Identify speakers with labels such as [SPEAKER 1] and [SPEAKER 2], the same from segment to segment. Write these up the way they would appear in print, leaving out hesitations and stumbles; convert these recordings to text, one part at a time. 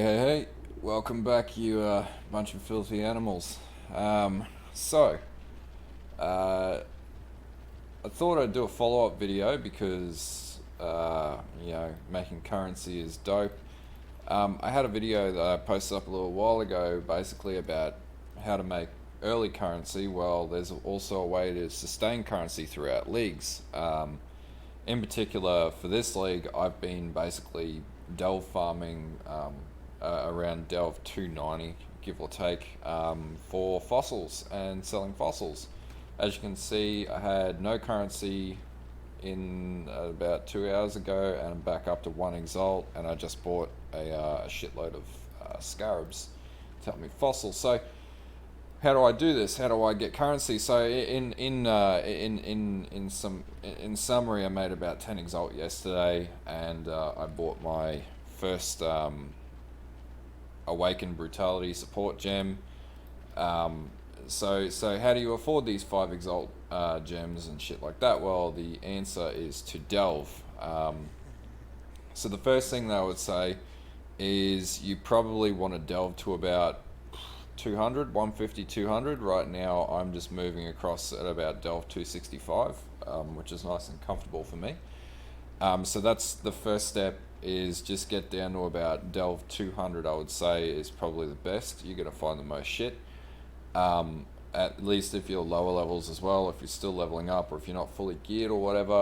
[SPEAKER 1] Hey, welcome back, you bunch of filthy animals. So, uh, I thought I'd do a follow up video because, making currency is dope. I had a video that I posted up a little while ago basically about how to make early currency. Well, there's also a way to sustain currency throughout leagues. In particular, for this league, I've been basically delve farming around delve 290, give or take, for fossils and selling fossils. As you can see, I had no currency in about 2 hours ago, and I'm back up to 1 Exalt, and I just bought a shitload of scarabs to help me fossils. So how do I do this? How do I get currency? So in summary, I made about 10 Exalt yesterday, and I bought my first Awakened Brutality support gem. So how do you afford these 5 Exalt gems and shit like that? Well, the answer is to delve. So the first thing that I would say is you probably want to delve to about 200, 150, 200. Right now I'm just moving across at about delve 265, which is nice and comfortable for me. So that's the first step, is just get down to about delve 200. I would say is probably the best. You're going to find the most shit. At least if you're lower levels as well, if you're still leveling up, or if you're not fully geared or whatever.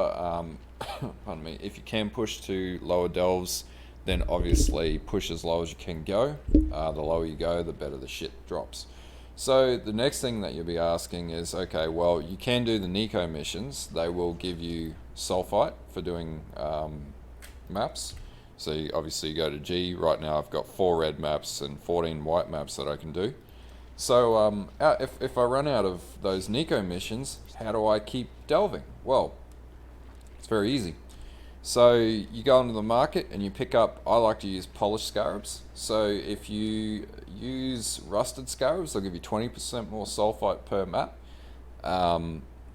[SPEAKER 1] Pardon me. If you can push to lower delves, then obviously push as low as you can go. The lower you go, the better the shit drops. So the next thing that you'll be asking is, okay, well, you can do the Nico missions. They will give you sulfite for doing maps. So obviously you go to G. Right now I've got 4 red maps and 14 white maps that I can do. So if I run out of those Nico missions, how do I keep delving? Well, it's very easy. So you go into the market and you pick up, I like to use polished scarabs. So if you use rusted scarabs, they'll give you 20% more sulfite per map.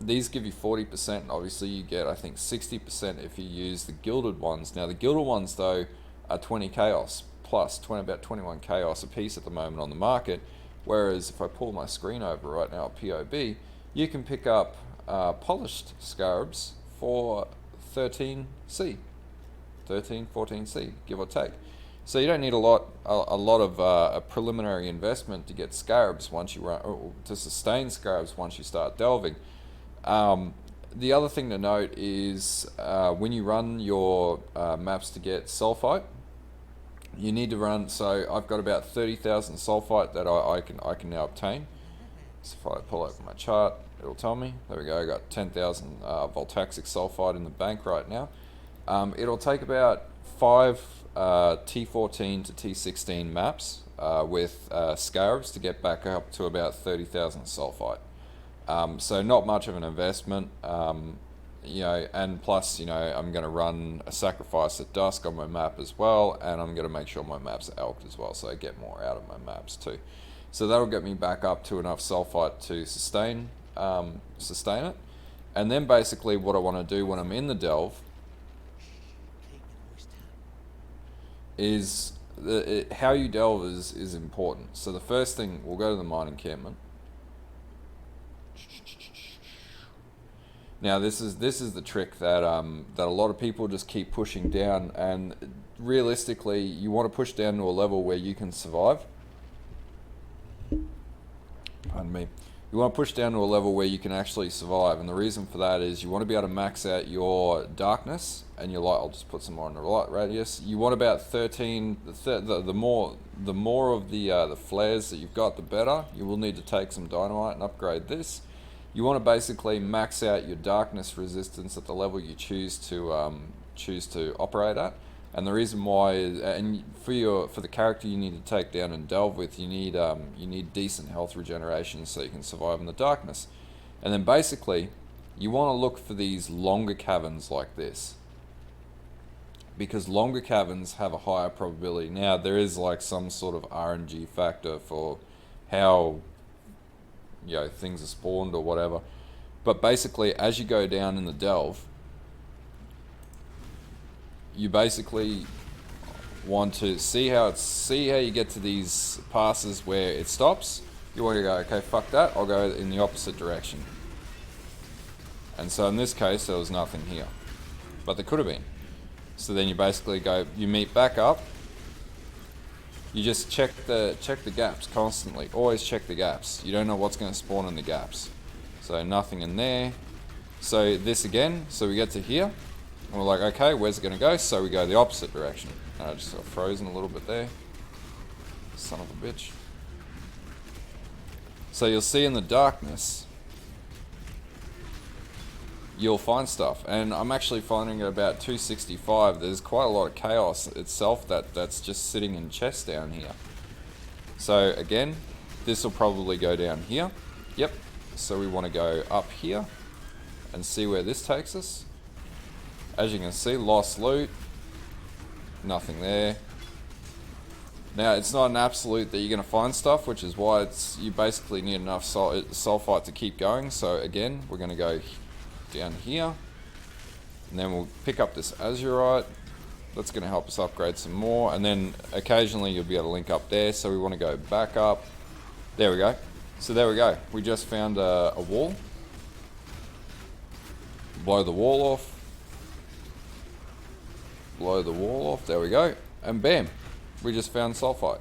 [SPEAKER 1] These give you 40%, and obviously you get, I think, 60% if you use the gilded ones. Now the gilded ones though are 20 chaos plus, about 21 chaos a piece at the moment on the market. Whereas if I pull my screen over right now at PoB, you can pick up polished scarabs for 13C, 14C, give or take. So you don't need a lot of a preliminary investment to get scarabs once you run, or to sustain scarabs once you start delving. The other thing to note is when you run your maps to get sulfite, you need to run. So I've got about 30,000 sulfite that I can now obtain. So if I pull open my chart, it'll tell me. There we go. I got 10,000 voltaxic sulfite in the bank right now. It'll take about 5 T14 to T16 maps with scarabs to get back up to about 30,000 sulfite. So not much of an investment. And plus, I'm going to run a sacrifice at dusk on my map as well, and I'm going to make sure my maps are elked as well, so I get more out of my maps too. So that'll get me back up to enough sulfite to sustain it. And then basically what I want to do when I'm in the delve is how you delve is important. So the first thing, we'll go to the mine encampment. Now this is the trick that that a lot of people just keep pushing down, and realistically you want to push down to a level where you can survive. Pardon me. You want to push down to a level where you can actually survive, and the reason for that is you want to be able to max out your darkness and your light. I'll just put some more on the light radius. You want about 13. The more of the flares that you've got, the better. You will need to take some dynamite and upgrade this. You want to basically max out your darkness resistance at the level you choose to operate at. And the reason why is, and for the character you need to take down and delve with, you need decent health regeneration so you can survive in the darkness. And then basically, you want to look for these longer caverns like this, because longer caverns have a higher probability. Now there is like some sort of RNG factor for how things are spawned or whatever, but basically as you go down in the delve, you basically want to see how you get to these passes where it stops. You want to go, okay, fuck that, I'll go in the opposite direction. And so in this case, there was nothing here, but there could have been. So then you basically go, you meet back up. You just check the gaps constantly. Always check the gaps. You don't know what's going to spawn in the gaps. So nothing in there. So this again. So we get to here, and we're like, okay, where's it going to go? So we go the opposite direction. I just got frozen a little bit there. Son of a bitch. So you'll see in the darkness, you'll find stuff, and I'm actually finding at about 265 there's quite a lot of chaos itself that's just sitting in chests down here. So again, this will probably go down here. Yep. So we want to go up here and see where this takes us. As you can see, lost loot, nothing there. Now it's not an absolute that you're going to find stuff, which is why you basically need enough sulfite to keep going. So again, we're going to go down here, and then we'll pick up this azurite. That's going to help us upgrade some more, and then occasionally you'll be able to link up there. So we want to go back up. There we go. So there we go. We just found a wall. Blow the wall off. Blow the wall off. There we go. And bam, we just found sulfite.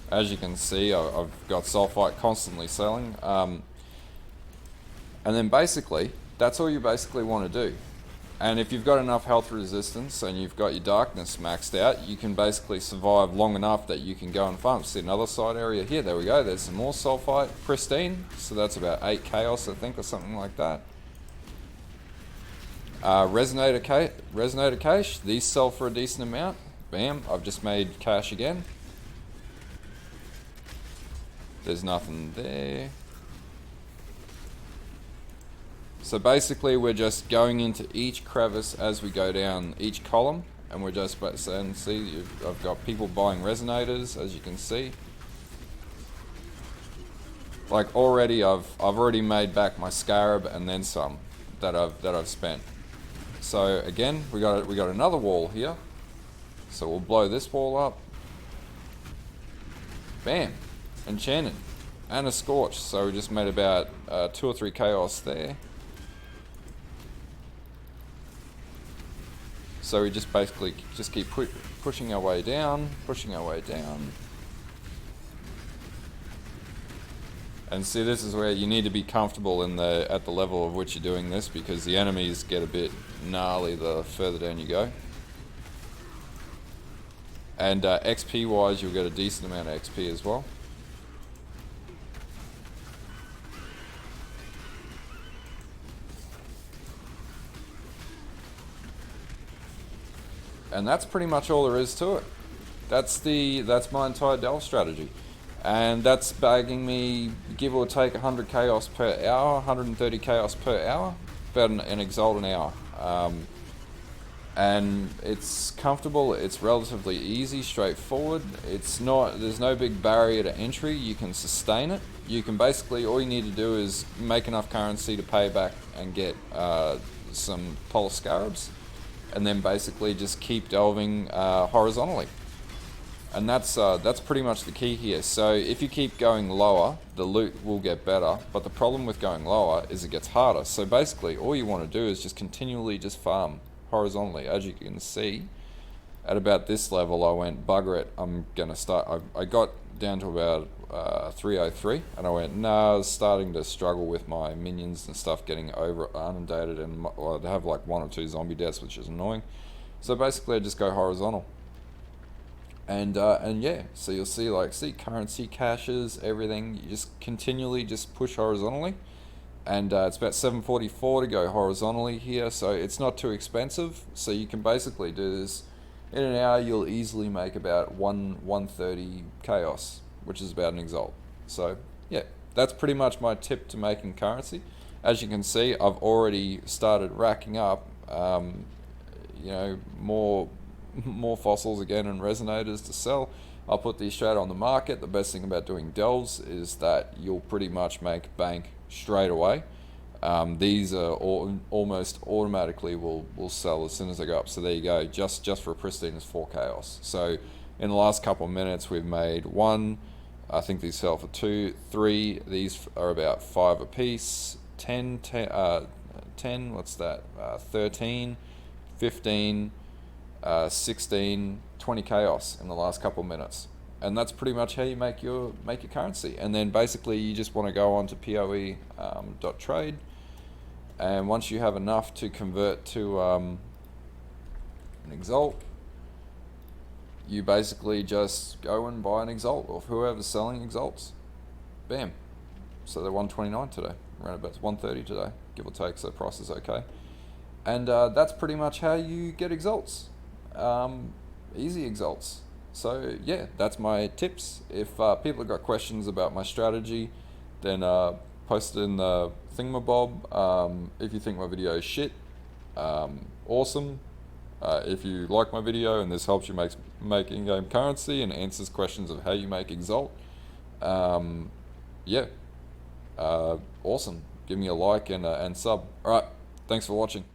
[SPEAKER 1] As you can see, I've got sulfite constantly selling. And then basically, that's all you basically want to do. And if you've got enough health resistance and you've got your darkness maxed out, you can basically survive long enough that you can go and farm. See another side area here. There we go. There's some more sulfite. Pristine. So that's about 8 chaos, I think, or something like that. Resonator cache. These sell for a decent amount. Bam. I've just made cash again. There's nothing there. So basically we're just going into each crevice as we go down each column, and we're just saying, see, I've got people buying resonators, as you can see. Like already I've already made back my scarab and then some that I've spent. So again, we got another wall here. So we'll blow this wall up. Bam. Enchanted. And a scorch. So we just made about 2 or 3 chaos there. So we just basically just keep pushing our way down, And see, this is where you need to be comfortable at the level of which you're doing this, because the enemies get a bit gnarly the further down you go. And XP wise, you'll get a decent amount of XP as well. And that's pretty much all there is to it. That's my entire delve strategy. And that's bagging me, give or take, 100 chaos per hour, 130 chaos per hour, about an exalt an hour. And it's comfortable, it's relatively easy, straightforward. There's no big barrier to entry, you can sustain it. You can basically, all you need to do is make enough currency to pay back and get some polar scarabs, and then basically just keep delving horizontally. And that's pretty much the key here. So if you keep going lower, the loot will get better, but the problem with going lower is it gets harder. So basically all you want to do is just continually just farm horizontally. As you can see, at about this level I went, bugger it, I'm gonna start. I got down to about 303, and I went, I was starting to struggle with my minions and stuff getting inundated, and I'd have like 1 or 2 zombie deaths, which is annoying. So basically I just go horizontal. And yeah, so you'll see currency caches, everything. You just continually just push horizontally, and it's about 744 to go horizontally here. So it's not too expensive. So you can basically do this in an hour. You'll easily make about 130 chaos, which is about an exalt. So yeah, that's pretty much my tip to making currency. As you can see, I've already started racking up, more fossils again and resonators to sell. I'll put these straight on the market. The best thing about doing delves is that you'll pretty much make bank straight away. These are almost automatically will sell as soon as they go up. So there you go. Just for pristine is 4 chaos. So in the last couple of minutes, we've made 1. I think these sell for 2, 3. These are about 5 a piece. 10. What's that? 13, 15, 16, 20 chaos in the last couple of minutes. And that's pretty much how you make your currency. And then basically you just want to go on to PoE .trade, and once you have enough to convert to an Exalt, you basically just go and buy an Exalt of whoever's selling Exalts. Bam. So they're 129 today, around about 130 today, give or take. So the price is okay. And that's pretty much how you get Exalts. Easy Exalts. So yeah, that's my tips. If people have got questions about my strategy, then post it in the thingamabob. If you think my video is shit, awesome. If you like my video and this helps you make in-game currency and answers questions of how you make Exalt, yeah, awesome. Give me a like and sub. Alright, thanks for watching.